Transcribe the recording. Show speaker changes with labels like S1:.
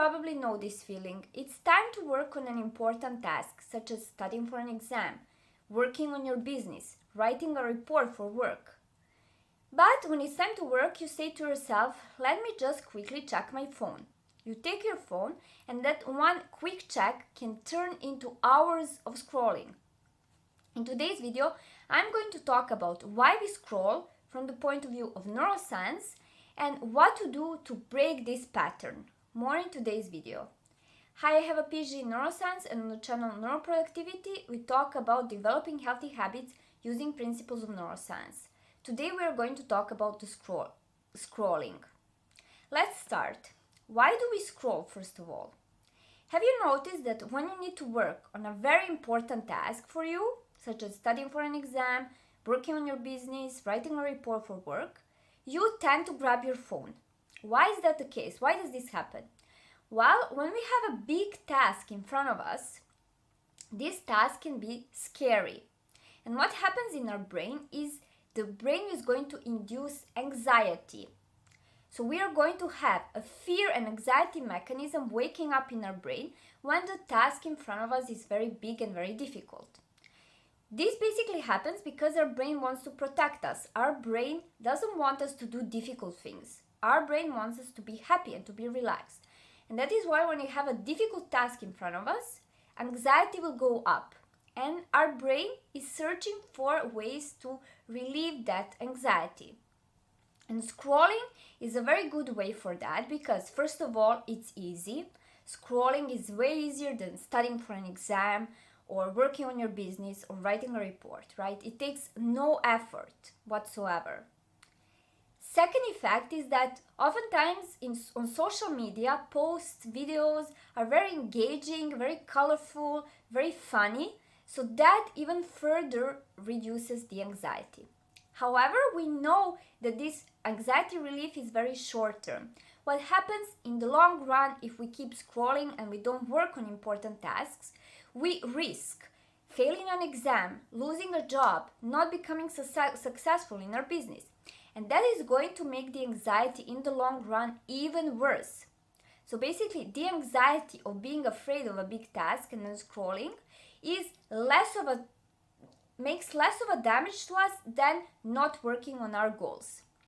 S1: probably know this feeling. It's time to work on an important task, such as studying for an exam, working on your business, writing a report for work. But when it's time to work, you say to yourself, let me just quickly check my phone. You take your phone, and that one quick check can turn into hours of scrolling. In today's video, I'm going to talk about why we scroll from the point of view of neuroscience and what to do to break this pattern. More in today's video. Hi, I have a PhD in neuroscience, and on the channel Neuroproductivity, we talk about developing healthy habits using principles of neuroscience. Today we are going to talk about the scrolling. Let's start. Why do we scroll, first of all? Have you noticed that when you need to work on a very important task for you, such as studying for an exam, working on your business, writing a report for work, you tend to grab your phone? Why is that the case? Why does this happen? Well, when we have a big task in front of us, this task can be scary. And what happens in our brain is the brain is going to induce anxiety. So we are going to have a fear and anxiety mechanism waking up in our brain when the task in front of us is very big and very difficult. This basically happens because our brain wants to protect us. Our brain doesn't want us to do difficult things. Our brain wants us to be happy and to be relaxed. And that is why when you have a difficult task in front of us, anxiety will go up. And our brain is searching for ways to relieve that anxiety. And scrolling is a very good way for that because, first of all, it's easy. Scrolling is way easier than studying for an exam or working on your business or writing a report, right? It takes no effort whatsoever. Second effect is that oftentimes on social media, posts, videos are very engaging, very colorful, very funny. So that even further reduces the anxiety. However, we know that this anxiety relief is very short term. What happens in the long run if we keep scrolling and we don't work on important tasks, we risk failing an exam, losing a job, not becoming successful in our business. And that is going to make the anxiety in the long run even worse. So basically, the anxiety of being afraid of a big task and then scrolling makes less of a damage to us than not working on our goals.